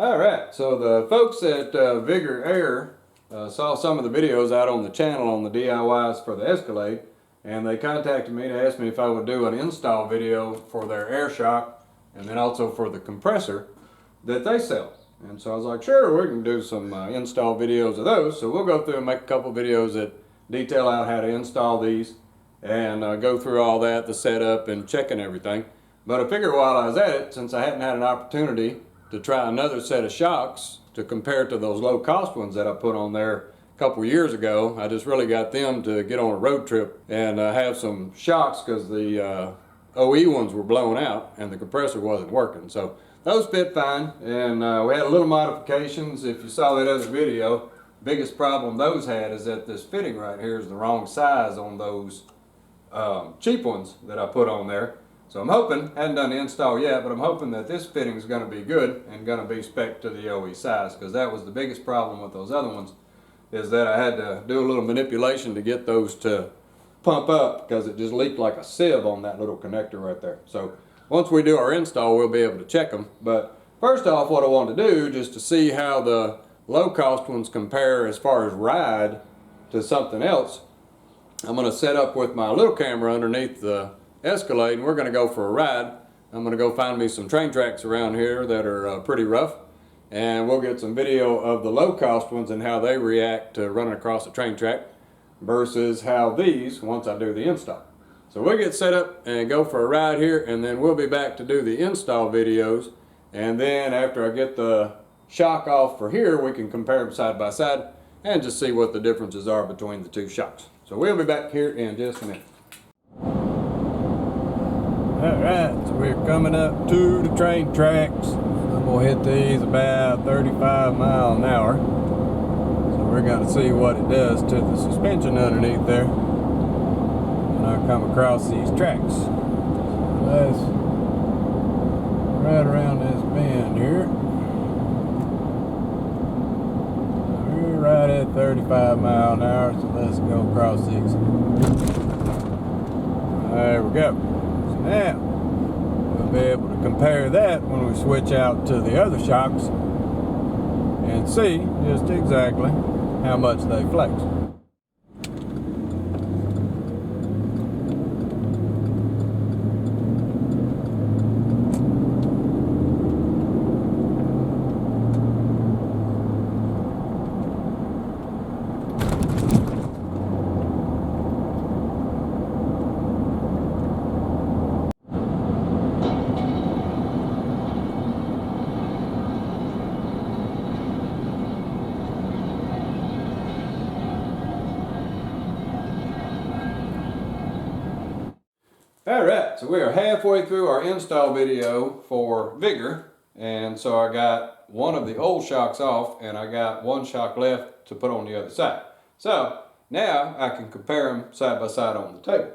Alright, so the folks at Vigor Air saw some of the videos out on the channel on the DIYs for the Escalade, and they contacted me to ask me if I would do an install video for their air shock and then also for the compressor that they sell. And so I was like, sure, we can do some install videos of those. So we'll go through and make a couple videos that detail out how to install these and go through all that, the setup and checking everything. But I figured while I was at it, since I hadn't had an opportunity to try another set of shocks to compare to those low cost ones that I put on there a couple years ago, I just really got them to get on a road trip and have some shocks because the OE ones were blown out and the compressor wasn't working. So those fit fine, and we had a little modifications. If you saw that other video, the biggest problem those had is that this fitting right here is the wrong size on those cheap ones that I put on there. So I'm hoping, hadn't done the install yet, but I'm hoping that this fitting is going to be good and going to be spec to the OE size, because that was the biggest problem with those other ones, is that I had to do a little manipulation to get those to pump up because it just leaked like a sieve on that little connector right there. So once we do our install, we'll be able to check them. But first off, what I want to do, just to see how the low cost ones compare as far as ride to something else, I'm going to set up with my little camera underneath the Escalade, and we're going to go for a ride. I'm going to go find me some train tracks around here that are pretty rough, and we'll get some video of the low cost ones and how they react to running across a train track versus how these, once I do the install. So we'll get set up and go for a ride here, and then we'll be back to do the install videos, and then after I get the shock off for here, we can compare them side by side and just see what the differences are between the two shocks. So we'll be back here in just a minute. Alright, so we're coming up to the train tracks. I'm going to hit these about 35 miles an hour. So we're going to see what it does to the suspension underneath there when I come across these tracks. So that's right around this bend here. We're right at 35 miles an hour, so let's go across these. There we go. Now, we'll be able to compare that when we switch out to the other shocks and see just exactly how much they flex. Alright, so we are halfway through our install video for Vigor, and so I got one of the old shocks off and I got one shock left to put on the other side. So now I can compare them side by side on the table.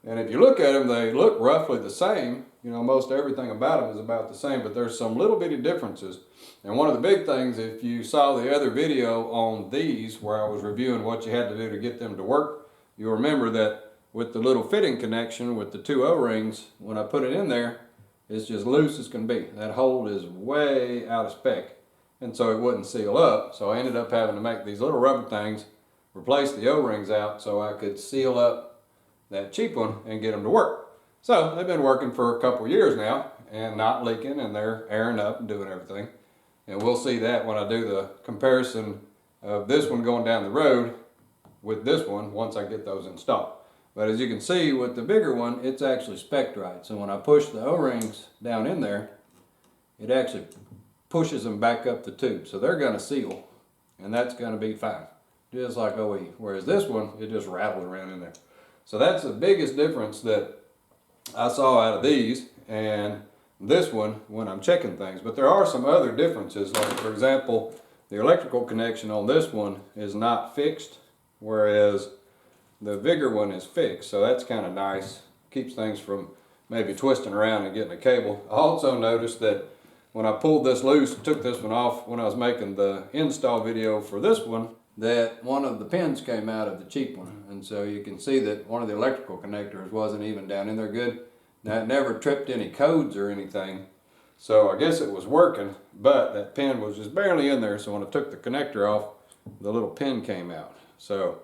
And if you look at them, they look roughly the same. You know, most everything about them is about the same, but there's some little bitty differences. And one of the big things, if you saw the other video on these where I was reviewing what you had to do to get them to work, you'll remember that with the little fitting connection with the two O-rings, when I put it in there, it's just loose as can be. That hole is way out of spec, and so it wouldn't seal up. So I ended up having to make these little rubber things, replace the O-rings out so I could seal up that cheap one and get them to work. So they've been working for a couple years now and not leaking, and they're airing up and doing everything. And we'll see that when I do the comparison of this one going down the road with this one once I get those installed. But as you can see with the bigger one, it's actually spec'd right. So when I push the O-rings down in there, it actually pushes them back up the tube. So they're going to seal, and that's going to be fine, just like OE. Whereas this one, it just rattles around in there. So that's the biggest difference that I saw out of these and this one when I'm checking things. But there are some other differences. Like, for example, the electrical connection on this one is not fixed, whereas the Vigor one is fixed, so that's kind of nice. Keeps things from maybe twisting around and getting a cable. I also noticed that when I pulled this loose, took this one off when I was making the install video for this one, that one of the pins came out of the cheap one. And so you can see that one of the electrical connectors wasn't even down in there good. Now it never tripped any codes or anything, So I guess it was working, but that pin was just barely in there. So when I took the connector off, the little pin came out. So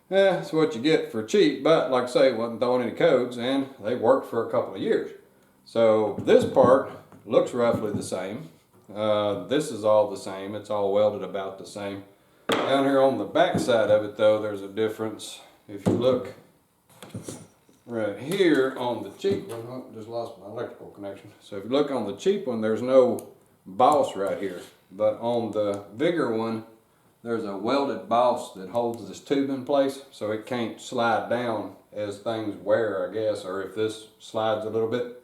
that's what you get for cheap. But like I say, it wasn't throwing any codes, and they worked for a couple of years. So this part looks roughly the same. This is all the same. It's all welded about the same. Down here on the back side of it though, there's a difference. If you look right here on the cheap one, oh, just lost my electrical connection. So if you look on the cheap one, there's no boss right here. But on the Vigor one, there's a welded boss that holds this tube in place, so it can't slide down as things wear, I guess, or if this slides a little bit.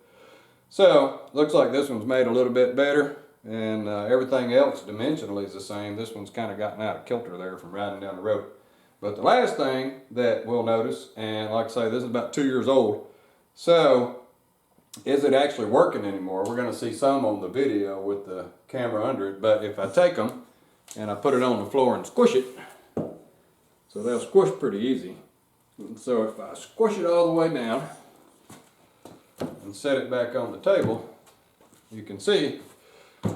So looks like this one's made a little bit better. And everything else dimensionally is the same. This one's kind of gotten out of kilter there from riding down the road. But the last thing that we'll notice, and like I say, this is about 2 years old, so is it actually working anymore? We're going to see some on the video with the camera under it, but if I take them and I put it on the floor and squish it, so they'll squish pretty easy. And so if I squish it all the way down and set it back on the table, you can see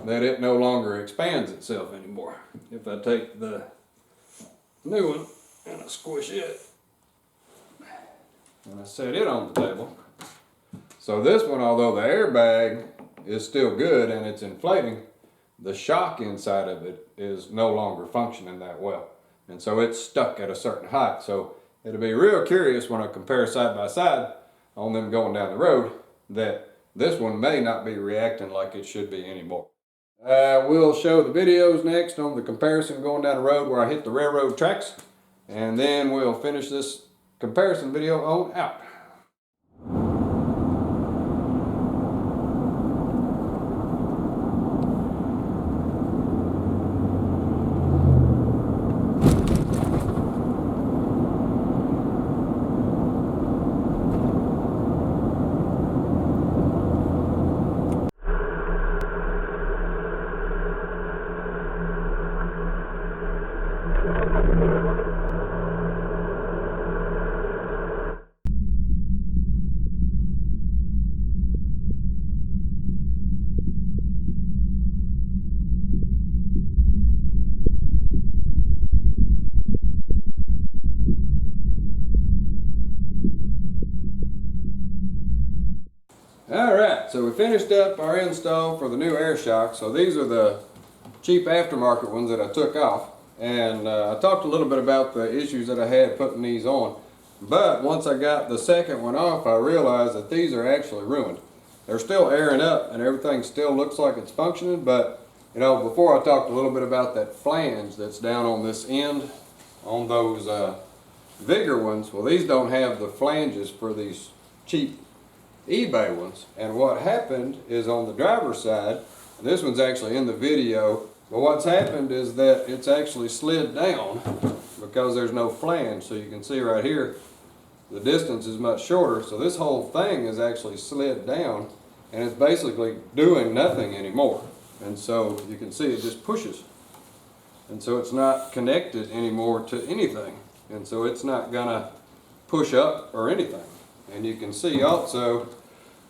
that it no longer expands itself anymore. If I take the new one and I squish it and I set it on the table, so this one, although the airbag is still good and it's inflating, the shock inside of it is no longer functioning that well, and so it's stuck at a certain height. So it'll be real curious when I compare side by side on them going down the road that this one may not be reacting like it should be anymore. We'll show the videos next on the comparison going down the road where I hit the railroad tracks, and then we'll finish this comparison video on out. Alright, so we finished up our install for the new air shock. So these are the cheap aftermarket ones that I took off. And I talked a little bit about the issues that I had putting these on. But once I got the second one off, I realized that these are actually ruined. They're still airing up and everything still looks like it's functioning, but you know, before I talked a little bit about that flange that's down on this end on those Vigor ones. Well, these don't have the flanges for these cheap eBay ones, and what happened is on the driver's side, and this one's actually in the video, but what's happened is that it's actually slid down because there's no flange. So you can see right here the distance is much shorter, so this whole thing is actually slid down and it's basically doing nothing anymore. And so you can see it just pushes, and so it's not connected anymore to anything, and so it's not gonna push up or anything. And you can see also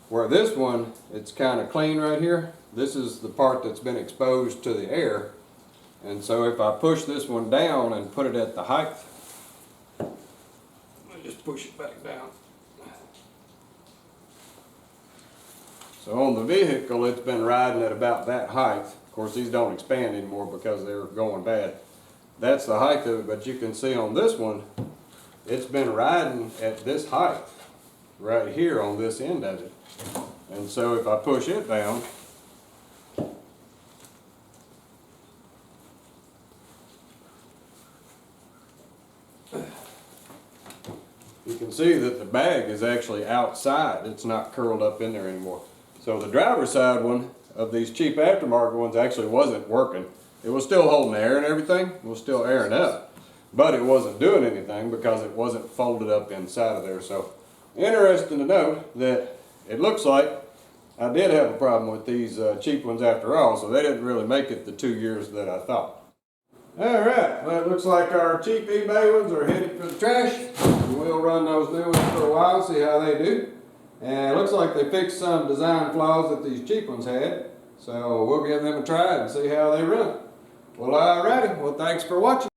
where this one, it's kind of clean right here. This is the part that's been exposed to the air. And so if I push this one down and put it at the height, let me just push it back down. So on the vehicle, it's been riding at about that height. Of course, these don't expand anymore because they're going bad. That's the height of it, but you can see on this one, it's been riding at this height right here on this end of it. And so if I push it down, you can see that the bag is actually outside. It's not curled up in there anymore. So the driver's side one of these cheap aftermarket ones actually wasn't working. It was still holding air and everything. It was still airing up, but it wasn't doing anything because it wasn't folded up inside of there. So interesting to note that it looks like I did have a problem with these cheap ones after all, so they didn't really make it the 2 years that I thought. Alright, well, it looks like our cheap eBay ones are headed for the trash. We'll run those new ones for a while, see how they do. And it looks like they fixed some design flaws that these cheap ones had. So we'll give them a try and see how they run. Well, alrighty. Well, thanks for watching.